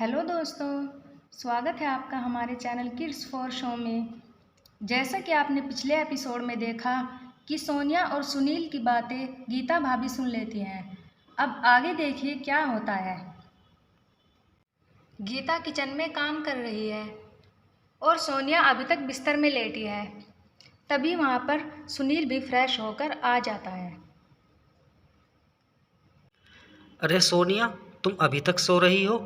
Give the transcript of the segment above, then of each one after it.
Hello दोस्तों, स्वागत है आपका हमारे चैनल किड्स फॉर शो में। जैसा कि आपने पिछले एपिसोड में देखा कि सोनिया और सुनील की बातें गीता भाभी सुन लेती हैं। अब आगे देखिए क्या होता है। गीता किचन में काम कर रही है और सोनिया अभी तक बिस्तर में लेटी है। तभी वहाँ पर सुनील भी फ्रेश होकर आ जाता है। अरे सोनिया, तुम अभी तक सो रही हो?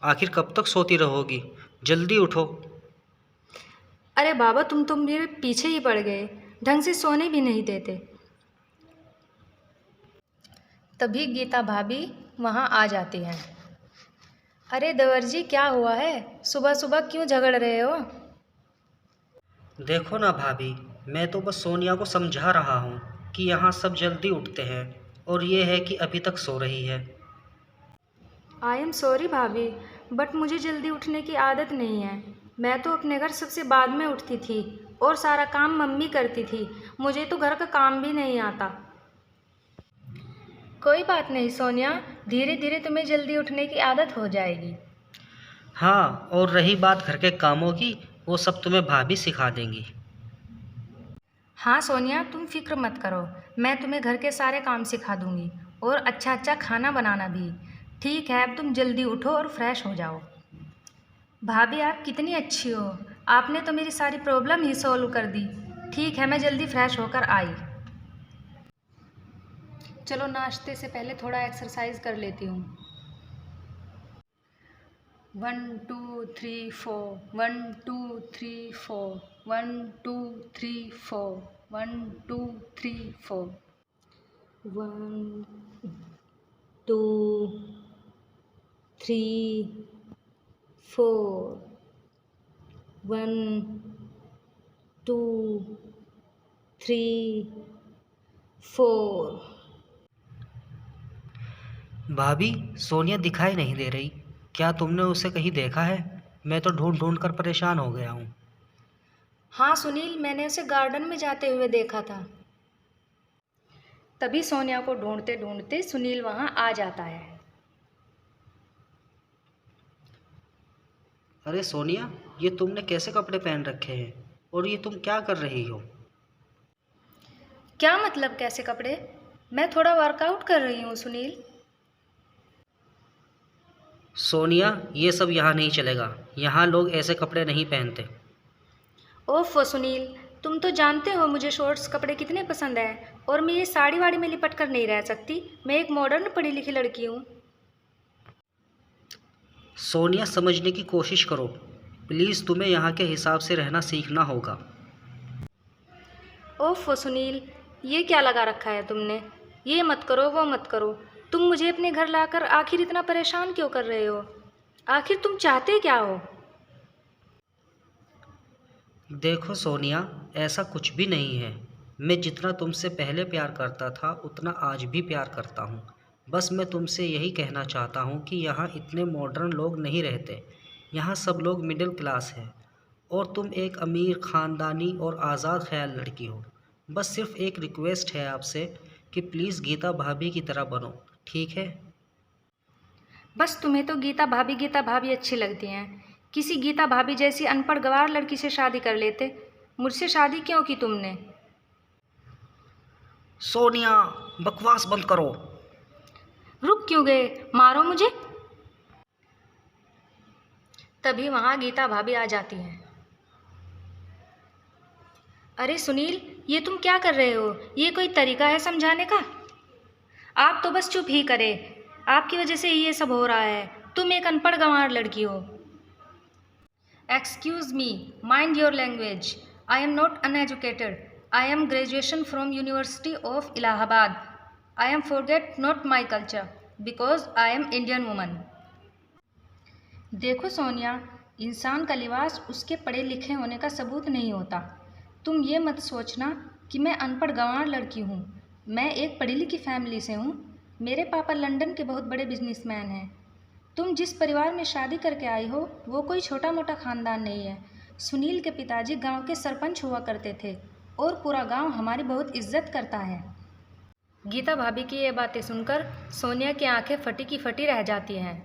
आखिर कब तक सोती रहोगी? जल्दी उठो। अरे बाबा, तुम तो मेरे पीछे ही पड़ गए, ढंग से सोने भी नहीं देते। तभी गीता भाभी वहाँ आ जाती हैं। अरे देवर जी, क्या हुआ है? सुबह सुबह क्यों झगड़ रहे हो? देखो ना भाभी, मैं तो बस सोनिया को समझा रहा हूँ कि यहाँ सब जल्दी उठते हैं और ये है कि अभी तक सो रही है। आई एम सॉरी भाभी, बट मुझे जल्दी उठने की आदत नहीं है। मैं तो अपने घर सबसे बाद में उठती थी और सारा काम मम्मी करती थी। मुझे तो घर का काम भी नहीं आता। कोई बात नहीं सोनिया, धीरे धीरे तुम्हें जल्दी उठने की आदत हो जाएगी। हाँ, और रही बात घर के कामों की, वो सब तुम्हें भाभी सिखा देंगी। हाँ सोनिया, तुम फिक्र मत करो, मैं तुम्हें घर के सारे काम सिखा दूंगी और अच्छा अच्छा खाना बनाना भी। ठीक है, अब तुम जल्दी उठो और फ्रेश हो जाओ। भाभी आप कितनी अच्छी हो, आपने तो मेरी सारी प्रॉब्लम ही सॉल्व कर दी। ठीक है, मैं जल्दी फ्रेश होकर आई। चलो नाश्ते से पहले थोड़ा एक्सरसाइज कर लेती हूँ। 1 2 3 4 1 2 3 4 1 2 3 4 1 2 3 4 1 2 3 4 1 2 3 4। भाभी, सोनिया दिखाई नहीं दे रही। क्या तुमने उसे कहीं देखा है? मैं तो ढूंढ ढूंढ कर परेशान हो गया हूँ। हाँ सुनील, मैंने उसे गार्डन में जाते हुए देखा था। तभी सोनिया को ढूंढते ढूंढते सुनील वहाँ आ जाता है। अरे सोनिया, ये तुमने कैसे कपड़े पहन रखे हैं और ये तुम क्या कर रही हो? क्या मतलब कैसे कपड़े? मैं थोड़ा वर्कआउट कर रही हूँ सुनील। सोनिया, ये सब यहाँ नहीं चलेगा। यहाँ लोग ऐसे कपड़े नहीं पहनते। ओफो सुनील, तुम तो जानते हो मुझे शॉर्ट्स कपड़े कितने पसंद हैं और मैं ये साड़ी वाड़ी में लिपट कर नहीं रह सकती। मैं एक मॉडर्न पढ़ी लिखी लड़की हूँ। सोनिया, समझने की कोशिश करो। प्लीज़, तुम्हें यहाँ के हिसाब से रहना सीखना होगा। ओफो सुनील, ये क्या लगा रखा है तुमने? ये मत करो, वो मत करो। तुम मुझे अपने घर लाकर आखिर इतना परेशान क्यों कर रहे हो? आखिर तुम चाहते क्या हो? देखो सोनिया, ऐसा कुछ भी नहीं है। मैं जितना तुमसे पहले प्यार करता था उतना आज भी प्यार करता हूँ। बस मैं तुमसे यही कहना चाहता हूँ कि यहाँ इतने मॉडर्न लोग नहीं रहते। यहाँ सब लोग मिडिल क्लास हैं और तुम एक अमीर ख़ानदानी और आज़ाद ख्याल लड़की हो। बस सिर्फ एक रिक्वेस्ट है आपसे कि प्लीज़ गीता भाभी की तरह बनो, ठीक है? बस तुम्हें तो गीता भाभी अच्छी लगती हैं। किसी गीता भाभी जैसी अनपढ़ गंवार लड़की से शादी कर लेते। मुझसे शादी क्यों की तुमने? सोनिया, बकवास बंद करो। रुक क्यों गए? मारो मुझे। तभी वहाँ गीता भाभी आ जाती हैं। अरे सुनील, ये तुम क्या कर रहे हो? ये कोई तरीका है समझाने का? आप तो बस चुप ही करें। आपकी वजह से ही ये सब हो रहा है। तुम एक अनपढ़ गंवार लड़की हो। Excuse me, mind your language. I am not uneducated. I am graduation from university of Allahabad. I am forget not my culture because I am Indian woman. देखो सोनिया, इंसान का लिबास उसके पढ़े लिखे होने का सबूत नहीं होता। तुम ये मत सोचना कि मैं अनपढ़ गंवार लड़की हूँ। मैं एक पढ़ी लिखी फैमिली से हूँ। मेरे पापा लंदन के बहुत बड़े बिजनेसमैन हैं। तुम जिस परिवार में शादी करके आई हो वो कोई छोटा मोटा ख़ानदान नहीं है। सुनील के पिताजी गांव के सरपंच हुआ करते थे और पूरा गांव हमारी बहुत इज्जत करता है। गीता भाभी की ये बातें सुनकर सोनिया की आंखें फटी की फटी रह जाती हैं।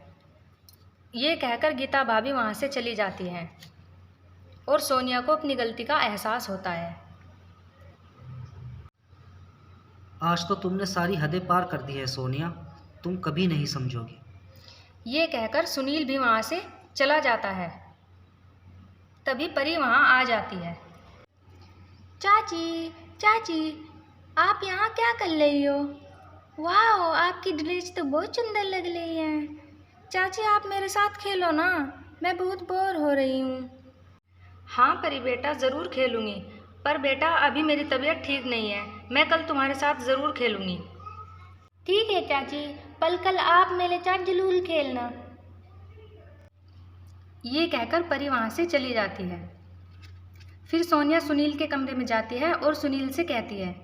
ये कहकर गीता भाभी वहाँ से चली जाती हैं और सोनिया को अपनी गलती का एहसास होता है। आज तो तुमने सारी हदें पार कर दी है सोनिया, तुम कभी नहीं समझोगी। ये कहकर सुनील भी वहाँ से चला जाता है। तभी परी वहाँ आ जाती है। चाची, चाची, आप यहाँ क्या कर रही हो? वाह, आपकी ड्रेस तो बहुत सुंदर लग रही है। चाची, आप मेरे साथ खेलो ना, मैं बहुत बोर हो रही हूँ। हाँ परी बेटा, ज़रूर खेलूँगी, पर बेटा अभी मेरी तबीयत ठीक नहीं है, मैं कल तुम्हारे साथ ज़रूर खेलूँगी। ठीक है चाची, कल आप मेरे साथ जरूर खेलना। ये कहकर परी वहाँ से चली जाती है। फिर सोनिया सुनील के कमरे में जाती है और सुनील से कहती है,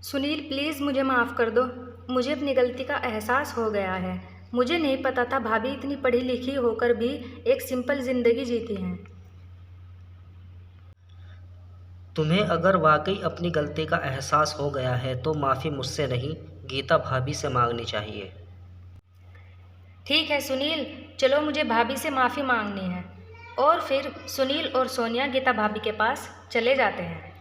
सुनील प्लीज़ मुझे माफ़ कर दो, मुझे अपनी गलती का एहसास हो गया है। मुझे नहीं पता था भाभी इतनी पढ़ी लिखी होकर भी एक सिंपल ज़िंदगी जीती हैं। तुम्हें अगर वाकई अपनी गलती का एहसास हो गया है तो माफ़ी मुझसे नहीं, गीता भाभी से मांगनी चाहिए। ठीक है सुनील, चलो मुझे भाभी से माफ़ी मांगनी है। और फिर सुनील और सोनिया गीता भाभी के पास चले जाते हैं।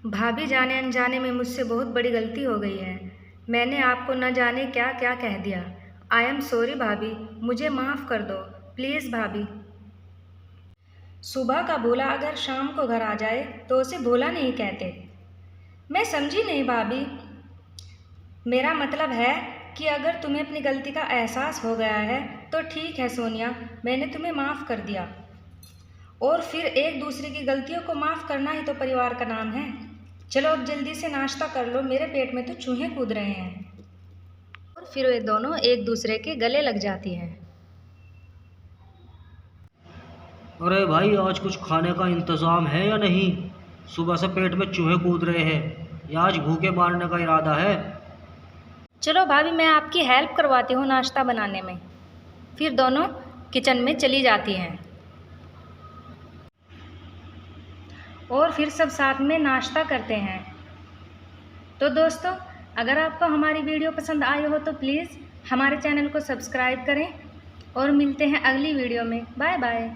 भाभी, जाने अनजाने में मुझसे बहुत बड़ी गलती हो गई है। मैंने आपको न जाने क्या क्या कह दिया। आई एम सॉरी भाभी, मुझे माफ़ कर दो प्लीज़ भाभी। सुबह का भूला अगर शाम को घर आ जाए तो उसे भूला नहीं कहते। मैं समझी नहीं भाभी। मेरा मतलब है कि अगर तुम्हें अपनी गलती का एहसास हो गया है तो ठीक है सोनिया, मैंने तुम्हें माफ़ कर दिया। और फिर एक दूसरे की गलतियों को माफ़ करना ही तो परिवार का नाम है। चलो अब जल्दी से नाश्ता कर लो, मेरे पेट में तो चूहे कूद रहे हैं। और फिर वे दोनों एक दूसरे के गले लग जाती हैं। अरे भाई, आज कुछ खाने का इंतज़ाम है या नहीं? सुबह से पेट में चूहे कूद रहे हैं, या आज भूखे मारने का इरादा है? चलो भाभी, मैं आपकी हेल्प करवाती हूँ नाश्ता बनाने में। फिर दोनों किचन में चली जाती हैं और फिर सब साथ में नाश्ता करते हैं। तो दोस्तों, अगर आपको हमारी वीडियो पसंद आई हो तो प्लीज़ हमारे चैनल को सब्सक्राइब करें और मिलते हैं अगली वीडियो में। Bye bye.